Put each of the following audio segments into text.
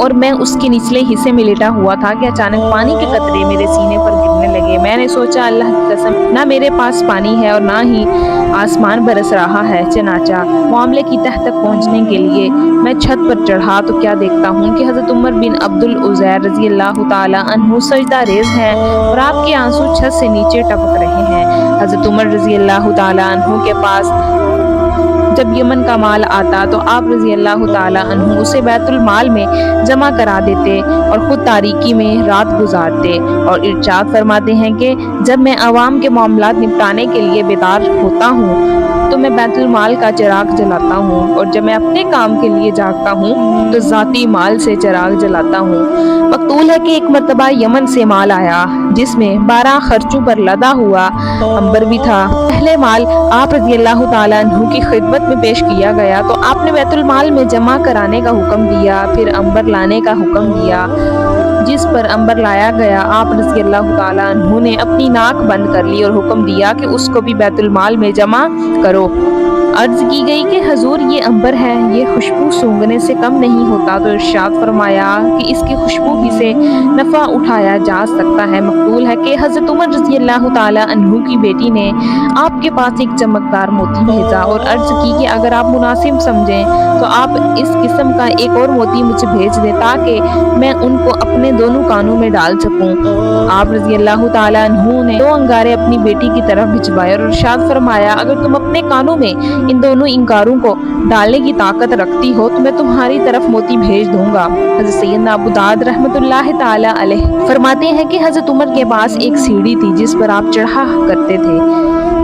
اور میں اس کے نچلے حصے میں لیٹا ہوا تھا کہ اچانک پانی کے قطرے میرے سینے پر گرنے لگے۔ میں نے سوچا اللہ کی قسم نہ میرے پاس پانی ہے اور نہ ہی آسمان برس رہا ہے۔ چنانچہ معاملے کی تہ تک پہنچنے کے لیے میں چھت پر چڑھا تو کیا دیکھتا ہوں کہ حضرت عمر بن عبد العزیر رضی اللہ تعالی عنہ سجدہ ریز ہیں اور آپ کے آنسو چھت سے نیچے ٹپک رہے ہیں۔ حضرت عمر رضی اللہ تعالی عنہ کے پاس جب یمن کا مال آتا تو آپ رضی اللہ تعالی عنہ اسے بیت المال میں جمع کرا دیتے اور خود تاریکی میں رات گزارتے، اور ارشاد فرماتے ہیں کہ جب میں عوام کے معاملات نپٹانے کے لیے بیدار ہوتا ہوں تو میں بیت المال کا چراغ جلاتا ہوں، اور جب میں اپنے کام کے لیے جاگتا ہوں تو ذاتی مال سے چراغ جلاتا ہوں۔ مقتول ہے کہ ایک مرتبہ یمن سے مال آیا جس میں 12 خرچوں پر لدا ہوا عنبر بھی تھا۔ پہلے مال آپ رضی اللہ تعالیٰ عنہ کی خدمت میں پیش کیا گیا تو آپ نے بیت المال میں جمع کرانے کا حکم دیا، پھر عنبر لانے کا حکم دیا۔ جس پر عنبر لایا گیا آپ رضی اللہ تعالیٰ عنہ نے اپنی ناک بند کر لی اور حکم دیا کہ اس کو بھی بیت المال میں جمع کرو۔ عرض کی گئی کہ حضور یہ عنبر ہے، یہ خوشبو سونگھنے سے کم نہیں ہوتا، تو ارشاد فرمایا کہ اس کی خوشبو ہی سے نفع اٹھایا جا سکتا ہے۔ مقبول ہے کہ حضرت عمر رضی اللہ تعالیٰ عنہ کی بیٹی نے آپ کے پاس ایک چمکدار موتی بھیجا اور عرض کی کہ اگر آپ مناسب سمجھیں تو آپ اس قسم کا ایک اور موتی مجھے بھیج دیں تاکہ میں ان کو اپنے دونوں کانوں میں ڈال سکوں۔ آپ رضی اللہ تعالیٰ عنہ نے 2 انگارے اپنی بیٹی کی طرف بھجوائے اور ارشاد فرمایا اگر تم اپنے کانوں میں ان دونوں انگاروں کو ڈالنے کی طاقت رکھتی ہو تو میں تمہاری طرف موتی بھیج دوں گا۔ حضرت سیدنا ابو داؤد رحمۃ اللہ تعالی علیہ فرماتے ہیں کہ حضرت عمر کے پاس ایک سیڑھی تھی جس پر آپ چڑھا کرتے تھے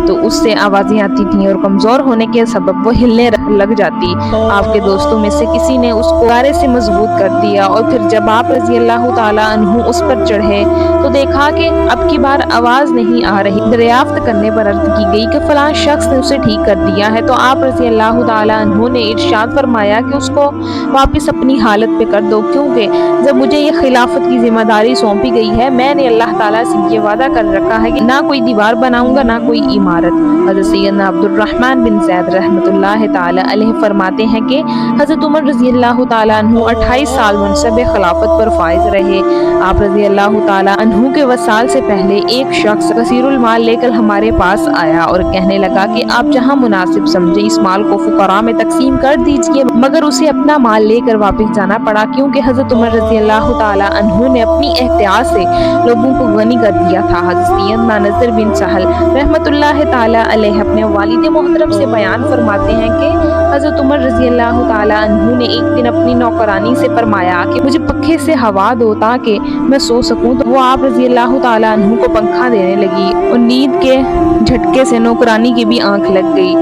تو اس سے آوازیں آتی تھیں اور کمزور ہونے کے سبب وہ ہلنے لگ جاتی۔ آپ کے دوستوں میں سے کسی نے اس کو گارے سے مضبوط کر دیا اور پھر جب آپ رضی اللہ تعالیٰ عنہ اس پر چڑھے تو دیکھا کہ اب کی بار آواز نہیں آ رہی۔ دریافت کرنے پر عرض کی گئی کہ فلاں شخص نے اسے ٹھیک کر دیا ہے تو آپ رضی اللہ تعالیٰ عنہ نے ارشاد فرمایا کہ اس کو واپس اپنی حالت پہ کر دو، کیونکہ جب مجھے یہ خلافت کی ذمہ داری سونپی گئی ہے میں نے اللہ تعالیٰ سے یہ وعدہ کر رکھا ہے کہ نہ کوئی دیوار بناؤں گا نہ کوئی عمارت۔ حضرت سیدنا عبد الرحمن بن زید رحمۃ اللہ تعالی علیہ فرماتے ہیں کہ حضرت عمر رضی اللہ تعالیٰ عنہ 28 سال منصب خلافت پر فائز رہے۔ آپ رضی اللہ تعالیٰ عنہ کے وصال سے پہلے ایک شخص کثیر المال لے کر ہمارے پاس آیا اور کہنے لگا کہ آپ جہاں مناسب سمجھے اس مال کو فقراء میں تقسیم کر دیجئے، مگر اسے اپنا مال لے کر واپس جانا پڑا کیونکہ حضرت عمر رضی اللہ تعالیٰ عنہ نے اپنی احتیاط سے لوگوں کو غنی کر دیا تھا۔ حضرت سیدنا نضر بن سہل رحمۃ اللہ تعالیٰ علیہ اپنے والد محترم سے بیان فرماتے ہیں کہ حضرت عمر رضی اللہ تعالیٰ عنہ نے ایک دن اپنی نوکرانی سے فرمایا کہ مجھے پنکھے سے ہوا دو تاکہ میں سو سکوں، تو وہ آپ رضی اللہ تعالیٰ عنہ کو پنکھا دینے لگی اور نیند کے جھٹکے سے نوکرانی کی بھی آنکھ لگ گئی۔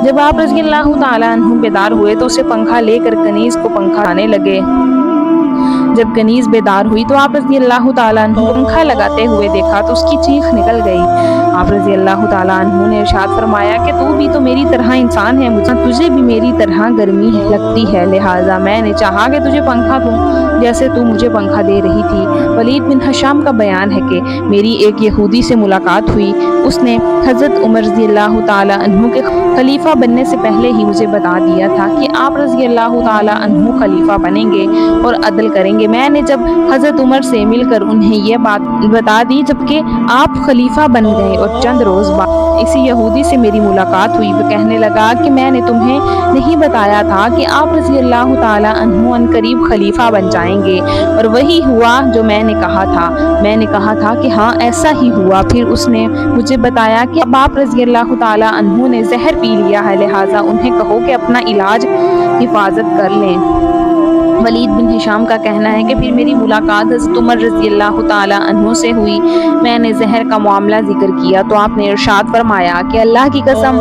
جب آپ رضی اللہ تعالیٰ عنہ بیدار ہوئے تو اسے پنکھا لے کر کنیز کو پنکھا لانے لگے۔ جب کنیز بیدار ہوئی تو آپ رضی اللہ تعالیٰ عنہ کو پنکھا لگاتے ہوئے دیکھا تو اس کی چیخ نکل گئی۔ آپ رضی اللہ تعالیٰ عنہ نے ارشاد فرمایا کہ تو بھی تو میری طرح انسان ہے، تجھے بھی میری طرح گرمی لگتی ہے، لہٰذا میں نے چاہا کہ تجھے پنکھا دوں جیسے تو مجھے پنکھا دے رہی تھی۔ ولید بن ہشام کا بیان ہے کہ میری ایک یہودی سے ملاقات ہوئی، اس نے حضرت عمر رضی اللہ تعالیٰ عنہ کے خلیفہ بننے سے پہلے ہی مجھے بتا دیا تھا کہ آپ رضی اللہ تعالیٰ عنہ خلیفہ بنیں گے اور عدل کریں گے۔ میں نے جب حضرت عمر سے مل کر انہیں یہ بات بتا دی جبکہ آپ خلیفہ بن گئے اور چند روز بعد اسی یہودی سے میری ملاقات ہوئی، وہ کہنے لگا کہ میں نے تمہیں نہیں بتایا تھا کہ آپ رضی اللہ تعالیٰ عنہ ان قریب خلیفہ بن جائیں گے، اور وہی ہوا جو میں نے کہا تھا۔ میں نے کہا تھا کہ ہاں ایسا ہی ہوا۔ پھر اس نے مجھے بتایا کہ اب آپ رضی اللہ تعالیٰ عنہ نے زہر پی لیا ہے، لہٰذا انہیں کہو کہ اپنا علاج حفاظت کر لیں۔ ولید بن ہشام کا کہنا ہے کہ پھر میری ملاقات حضرت عمر رضی اللہ تعالیٰ عنہ سے ہوئی، میں نے زہر کا معاملہ ذکر کیا تو آپ نے ارشاد فرمایا کہ اللہ کی قسم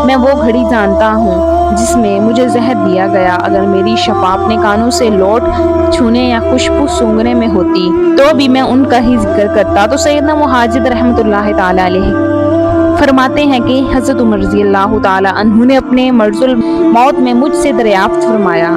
میں وہ گھڑی جانتا ہوں جس میں مجھے زہر دیا گیا، اگر میری شفا اپنے کانوں سے لوٹ چھونے یا خوشبو سونگھنے میں ہوتی تو بھی میں ان کا ہی ذکر کرتا۔ تو سیدنا مہاجد رحمۃ اللہ تعالیٰ علیہ فرماتے ہیں کہ حضرت عمر رضی اللہ تعالیٰ عنہ نے اپنے مرض الموت میں مجھ سے دریافت فرمایا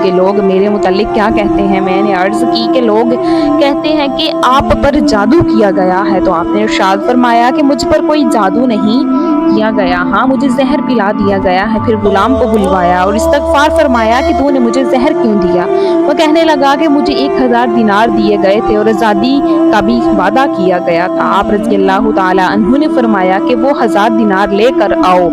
کہ لوگ میرے متعلق کیا کہتے ہیں۔ میں نے عرض کی کہ لوگ کہتے ہیں کہ آپ پر جادو کیا گیا ہے، تو آپ نے ارشاد فرمایا کہ مجھ پر کوئی جادو نہیں کیا گیا؟ ہاں مجھے زہر پلا دیا گیا ہے۔ پھر غلام کو بلوایا اور استغفار فرمایا کہ تو نے مجھے زہر کیوں دیا؟ وہ کہنے لگا کہ مجھے 1000 دینار دیے گئے تھے اور آزادی کا بھی وعدہ کیا گیا تھا۔ آپ رضی اللہ تعالیٰ عنہ نے فرمایا کہ وہ 1000 دینار لے کر آؤ،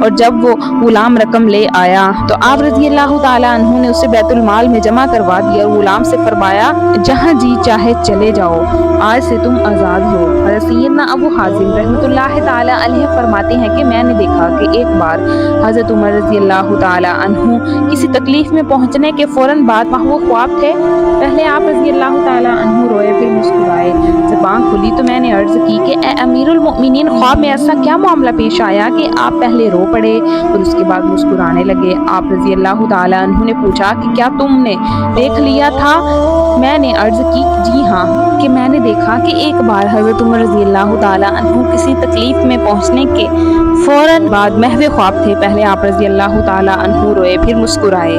اور جب وہ غلام رقم لے آیا تو آپ رضی اللہ تعالیٰ عنہ نے اسے بیت المال میں جمع کروا دیا اور غلام سے فرمایا جہاں جی چاہے چلے جاؤ، آج سے تم آزاد ہو۔ حضرت سیدنا ابو حازم رحمۃ اللہ تعالیٰ علیہ فرماتے ہیں کہ میں نے دیکھا کہ ایک بار حضرت عمر رضی اللہ تعالیٰ عنہ کسی تکلیف میں پہنچنے کے فوراً بعد وہ خواب تھے۔ پہلے آپ رضی اللہ تعالیٰ عنہ روئے پھر مسکرائے۔ جب آنکھ کھلی تو میں نے عرض کی کہ اے امیر المؤمنین، خواب میں ایسا کیا معاملہ پیش آیا کہ آپ پہلے رو پڑے اور اس کے بعد مسکرانے لگے؟ آپ رضی اللہ تعالیٰ عنہ نے پوچھا کہ کیا تم نے دیکھ لیا تھا؟ میں نے عرض کی جی ہاں، کہ میں نے دیکھا کہ ایک بار حضرت عمر رضی اللہ تعالیٰ عنہ کسی تکلیف میں پہنچنے کے فوراً بعد محو خواب تھے۔ پہلے آپ رضی اللہ تعالیٰ عنہ روئے پھر مسکرائے۔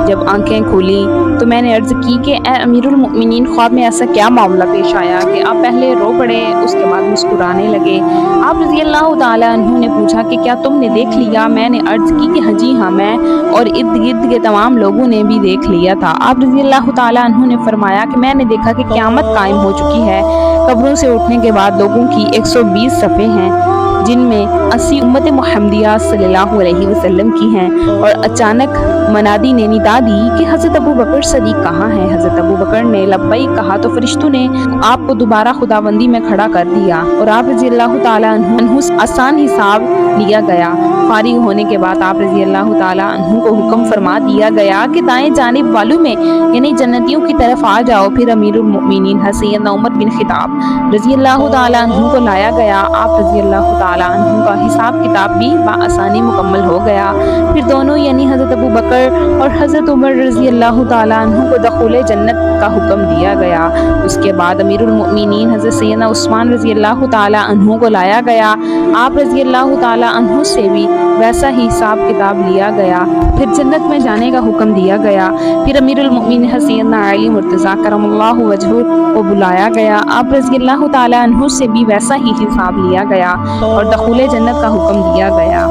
جب آنکھیں کھولی تو میں نے عرض کی کہ اے امیر المؤمنین، خواب میں ایسا کیا معاملہ پیش آیا کہ آپ پہلے رو پڑے اس کے بعد مسکرانے لگے؟ آپ رضی اللہ تعالیٰ عنہ نے پوچھا کہ کیا تم نے دیکھ لیا؟ میں نے عرض کی کہ ہاں جی ہاں، میں اور ارد گرد کے تمام لوگوں نے بھی دیکھ لیا تھا۔ آپ رضی اللہ تعالیٰ عنہ نے فرمایا کہ میں نے دیکھا کہ قیامت قائم ہو چکی ہے، قبروں سے اٹھنے کے بعد لوگوں کی 120 صفیں ہیں، جن میں 80 امت محمدیہ صلی اللہ علیہ وسلم کی ہیں، اور اچانک منادی نے ندا دی کہ حضرت ابو بکر صدیق کہاں ہے؟ حضرت ابو بکر نے لبیک کہا تو فرشتوں نے آپ کو دوبارہ خداوندی میں کھڑا کر دیا اور آپ رضی اللہ تعالیٰ عنہ آسان حساب لیا گیا۔ فارغ ہونے کے بعد آپ رضی اللہ تعالیٰ عنہ کو حکم فرما دیا گیا کہ دائیں جانب والوں میں یعنی جنتیوں کی طرف آ جاؤ۔ پھر امیر المؤمنین سیدنا عمر بن خطاب رضی اللہ تعالیٰ عنہ کو لایا گیا۔ آپ رضی اللہ تعالیٰ عنہ کا حساب کتاب بھی بآسانی مکمل ہو گیا۔ پھر دونوں یعنی حضرت ابو بکر اور حضرت عمر رضی اللہ تعالیٰ عنہ کو دخول جنت کا حکم دیا گیا۔ اس کے بعد امیر المؤمنین حضرت سیدنا عثمان رضی اللہ تعالیٰ عنہ کو لایا گیا۔ آپ رضی اللہ تعالیٰ عنہ سے بھی ویسا ہی حساب کتاب لیا گیا۔ پھر جنت میں جانے کا حکم دیا گیا۔ پھر امیر المؤمنین سیدنا علی مرتضیٰ کرم اللہ وجہہ کو بلایا گیا۔ آپ رضی اللہ تعالیٰ عنہ سے بھی ویسا ہی حساب لیا گیا اور دخول جنت کا حکم دیا گیا۔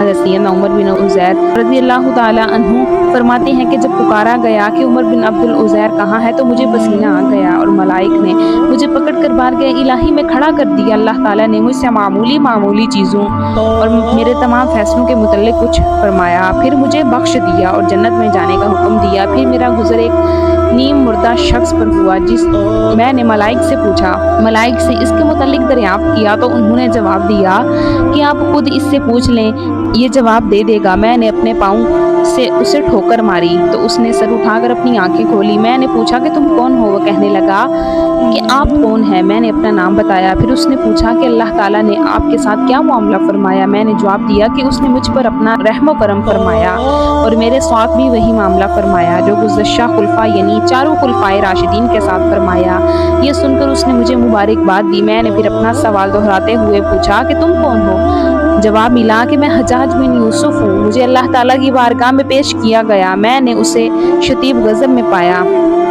حضرت سیدنا عمر بن عزیر رضی اللہ تعالیٰ عنہ فرماتے ہیں کہ جب پکارا گیا کہ عمر بن عبد العزیر کہاں ہے تو مجھے پسینہ آ گیا اور ملائک نے مجھے پکڑ کر بارگاہ الہی میں کھڑا کر دیا۔ اللہ تعالیٰ نے مجھ سے معمولی چیزوں اور میرے تمام فیصلوں کے متعلق کچھ فرمایا، پھر مجھے بخش دیا اور جنت میں جانے کا حکم دیا۔ پھر میرا گزر ایک نیم مردہ شخص پر ہوا جس میں نے ملائک سے پوچھا، ملائک سے اس کے متعلق دریافت کیا تو انہوں نے جواب دیا کہ آپ خود اس سے پوچھ لیں، یہ جواب دے دے گا۔ میں نے اپنے پاؤں سے اسے ٹھوکر ماری تو اس نے سر اٹھا کر اپنی آنکھیں کھولی۔ میں نے پوچھا کہ تم کون ہو؟ وہ کہنے لگا کہ آپ کون ہیں؟ میں نے اپنا نام بتایا۔ پھر اس نے پوچھا کہ اللہ تعالیٰ نے آپ کے ساتھ کیا معاملہ فرمایا؟ میں نے جواب دیا کہ اس نے مجھ پر اپنا رحم و کرم فرمایا اور میرے ساتھ بھی وہی معاملہ فرمایا جو گزشتہ خلفاء یعنی چاروں خلفائے راشدین کے ساتھ فرمایا۔ یہ سن کر اس نے مجھے مبارکباد دی۔ میں نے پھر اپنا سوال دہراتے ہوئے پوچھا کہ تم کون ہو؟ جواب ملا کہ میں حجاج بن یوسف ہوں۔ مجھے اللہ تعالیٰ کی بارگاہ میں پیش کیا گیا۔ میں نے اسے شدید غضب میں پایا۔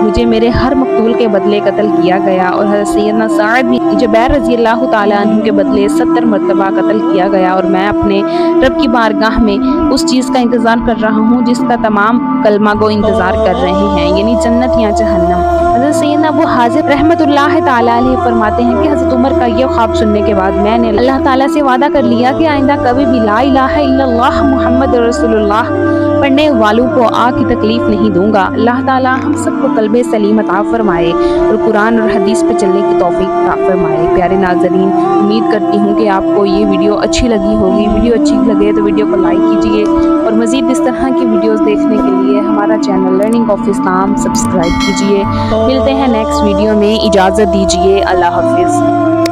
مجھے میرے ہر مقتول کے بدلے قتل کیا گیا اور حضرت سیدنا سعد بن جبیر رضی اللہ تعالیٰ عنہ کے بدلے 70 مرتبہ قتل کیا گیا، اور میں اپنے رب کی بارگاہ میں اس چیز کا انتظار کر رہا ہوں جس کا تمام کلمہ گو انتظار کر رہے ہیں، یعنی جنت یا جہنم۔ حضرت سیدنا ابو حازم رحمۃ اللہ تعالیٰ علیہ فرماتے ہیں کہ حضرت عمر کا یہ خواب سننے کے بعد میں نے اللہ تعالیٰ سے وعدہ کر لیا کہ آئندہ کبھی بھی لا الہ الا اللہ محمد رسول اللہ پڑھنے والوں کو آگ کی تکلیف نہیں دوں گا۔ اللہ تعالیٰ ہم سب کو قلب سلیم عطا فرمائے اور قرآن اور حدیث پہ چلنے کی توفیق عطا فرمائے۔ پیارے ناظرین، امید کرتی ہوں کہ آپ کو یہ ویڈیو اچھی لگی ہوگی۔ ویڈیو اچھی لگے تو ویڈیو کو لائک کیجیے اور مزید اس طرح کی ویڈیوز دیکھنے کے لیے ہمارا channel learning of Islam subscribe کیجیے۔ ملتے ہیں نیکسٹ ویڈیو میں، اجازت دیجیے، اللہ حافظ۔